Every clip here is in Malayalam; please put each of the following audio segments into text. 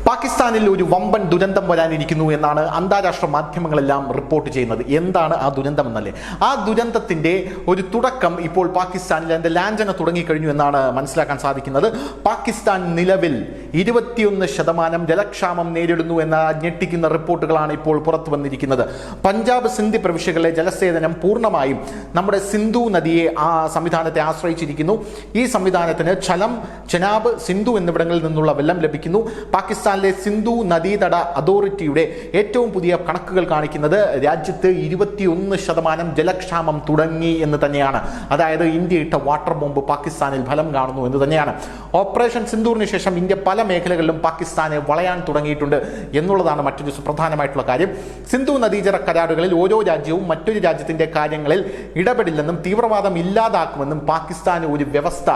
പാകിസ്ഥാനിൽ ഒരു വമ്പൻ ദുരന്തം വരാനിരിക്കുന്നു എന്നാണ് അന്താരാഷ്ട്ര മാധ്യമങ്ങളെല്ലാം റിപ്പോർട്ട് ചെയ്യുന്നത്. എന്താണ് ആ ദുരന്തം എന്നല്ലേ? ആ ദുരന്തത്തിന്റെ ഒരു തുടക്കം ഇപ്പോൾ പാകിസ്ഥാനിൽ അതിന്റെ ലാഞ്ചന തുടങ്ങിക്കഴിഞ്ഞു എന്നാണ് മനസ്സിലാക്കാൻ സാധിക്കുന്നത്. പാകിസ്ഥാൻ നിലവിൽ 21% ജലക്ഷാമം നേരിടുന്നു എന്ന ഞെട്ടിക്കുന്ന റിപ്പോർട്ടുകളാണ് ഇപ്പോൾ പുറത്തു വന്നിരിക്കുന്നത്. പഞ്ചാബ് സിന്ധ് പ്രവിശ്യകളിലെ ജലസേചനം പൂർണ്ണമായും നമ്മുടെ സിന്ധു നദിയെ ആ സംവിധാനത്തെ ആശ്രയിച്ചിരിക്കുന്നു. ഈ സംവിധാനത്തിന് ഝലം, ചെനാബ്, സിന്ധു എന്നിവിടങ്ങളിൽ നിന്നുള്ള വെള്ളം ലഭിക്കുന്നു. പാകിസ്ഥാനിലെ സിന്ധു നദീതട അതോറിറ്റിയുടെ ഏറ്റവും പുതിയ കണക്കുകൾ കാണിക്കുന്നത് രാജ്യത്ത് 21% ജലക്ഷാമം തുടങ്ങി എന്ന് തന്നെയാണ്. അതായത് ഇന്ത്യ ഇട്ട വാട്ടർ ബോംബ് പാകിസ്ഥാനിൽ ഫലം കാണുന്നു എന്ന് തന്നെയാണ്. ഓപ്പറേഷൻ സിന്ദൂറിന് ശേഷം ഇന്ത്യ പല മേഖലകളിലും പാകിസ്ഥാനെ വളയാൻ തുടങ്ങിയിട്ടുണ്ട് എന്നുള്ളതാണ് മറ്റൊരു സുപ്രധാനമായിട്ടുള്ള കാര്യം. സിന്ധു നദീജല കരാറുകളിൽ ഓരോ രാജ്യവും മറ്റൊരു രാജ്യത്തിന്റെ കാര്യങ്ങളിൽ ഇടപെടില്ലെന്നും തീവ്രവാദം ഇല്ലാതാക്കുമെന്നും പാകിസ്ഥാന് ഒരു വ്യവസ്ഥ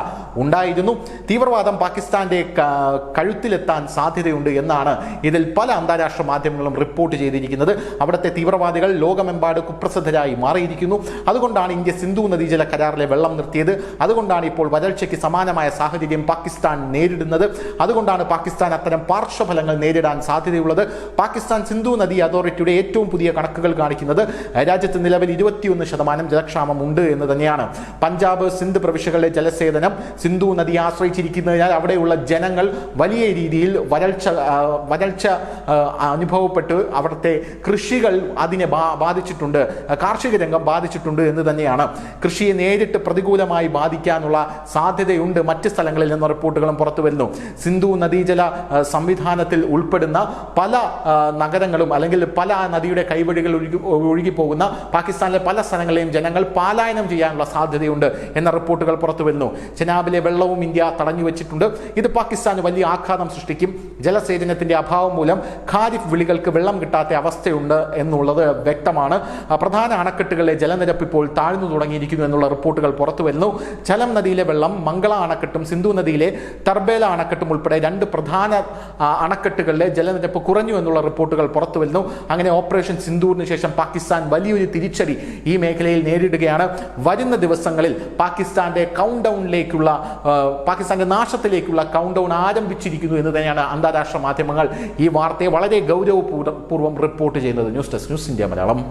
ഉണ്ടായിരുന്നു. തീവ്രവാദം പാകിസ്ഥാന്റെ കഴുത്തിലെത്താൻ സാധ്യതയുണ്ട് എന്നാണ് ഇതിൽ പല അന്താരാഷ്ട്ര മാധ്യമങ്ങളും റിപ്പോർട്ട് ചെയ്തിരിക്കുന്നത്. അവിടുത്തെ തീവ്രവാദികൾ ലോകമെമ്പാട് കുപ്രസിദ്ധരായി മാറിയിരിക്കുന്നു. അതുകൊണ്ടാണ് ഇന്ത്യ സിന്ധു നദീജല കരാറിലെ വെള്ളം നിർത്തിയത്. അതുകൊണ്ടാണ് ഇപ്പോൾ വരൾച്ചയ്ക്ക് സമാനമായ സാഹചര്യം പാകിസ്ഥാൻ നേരിടുന്നത്. അതുകൊണ്ടാണ് പാകിസ്ഥാൻ അത്തരം പാർശ്വഫലങ്ങൾ നേരിടാൻ സാധ്യതയുള്ളത്. പാകിസ്ഥാൻ സിന്ധു നദി അതോറിറ്റിയുടെ ഏറ്റവും പുതിയ കണക്കുകൾ കാണിക്കുന്നത് രാജ്യത്ത് നിലവിൽ 21% ജലക്ഷാമം ഉണ്ട് എന്ന് തന്നെയാണ്. പഞ്ചാബ് സിന്ധ് പ്രവിശ്യകളിലെ ജലസേചനം സിന്ധു നദിയെ ആശ്രയിച്ചിരിക്കുന്നതിനാൽ അവിടെയുള്ള ജനങ്ങൾ വലിയ രീതിയിൽ വരൾച്ച അനുഭവപ്പെട്ട് അവിടുത്തെ കൃഷികൾ അതിനെ ബാധിച്ചിട്ടുണ്ട്, കാർഷിക രംഗം ബാധിച്ചിട്ടുണ്ട് എന്ന് തന്നെയാണ്. കൃഷിയെ നേരിട്ട് പ്രതികൂലമായി ബാധിക്കാനുള്ള സാധ്യതയുണ്ട് മറ്റ് സ്ഥലങ്ങളിൽ നിന്ന് റിപ്പോർട്ടുകളും പുറത്തു വരുന്നു. സിന്ധു നദീജല സംവിധാനത്തിൽ ഉൾപ്പെടുന്ന പല നഗരങ്ങളും അല്ലെങ്കിൽ പല നദിയുടെ കൈവഴികൾ ഒഴുകിപ്പോകുന്ന പാകിസ്ഥാനിലെ പല സ്ഥലങ്ങളിലെയും ജനങ്ങൾ പലായനം ചെയ്യാനുള്ള സാധ്യതയുണ്ട് എന്ന റിപ്പോർട്ടുകൾ പുറത്തു വരുന്നു. ചെനാബിലെ വെള്ളവും ഇന്ത്യ തടഞ്ഞു വെച്ചിട്ടുണ്ട്. ഇത് പാകിസ്ഥാന് വലിയ ആഘാതം സൃഷ്ടിക്കും. ജലസേചനത്തിന്റെ അഭാവം മൂലം ഖാരിഫ് വിളികൾക്ക് വെള്ളം കിട്ടാത്ത അവസ്ഥയുണ്ട് എന്നുള്ളത് വ്യക്തമാണ്. പ്രധാന അണക്കെട്ടുകളിലെ ജലനിരപ്പ് ഇപ്പോൾ താഴ്ന്നു തുടങ്ങിയിരിക്കുന്നു എന്നുള്ള റിപ്പോർട്ടുകൾ പുറത്തു വരുന്നു. ഝലം നദിയിലെ വെള്ളം മംഗള അണക്കെട്ടും സിന്ധു നദിയിലെ തർബേല അണക്കെട്ടും ഉൾപ്പെടെ 2 പ്രധാന അണക്കെട്ടുകളിലെ ജലനിരപ്പ് കുറഞ്ഞു എന്നുള്ള റിപ്പോർട്ടുകൾ പുറത്തു വരുന്നു. അങ്ങനെ ഓപ്പറേഷൻ സിന്ദൂറിന് ശേഷം പാകിസ്ഥാൻ വലിയൊരു തിരിച്ചടി ഈ മേഖലയിൽ നേരിടുകയാണ്. വരുന്ന ദിവസങ്ങളിൽ പാകിസ്ഥാന്റെ നാശത്തിലേക്കുള്ള കൗണ്ട് ഡൗൺ ആരംഭിച്ചിരിക്കുന്നു എന്ന് തന്നെയാണ് അന്താരാഷ്ട്ര മാധ്യമങ്ങൾ ഈ വാർത്തയെ വളരെ ഗൗരവപൂർവ്വം റിപ്പോർട്ട് ചെയ്യുന്നത്. News desk, news India Malayalam.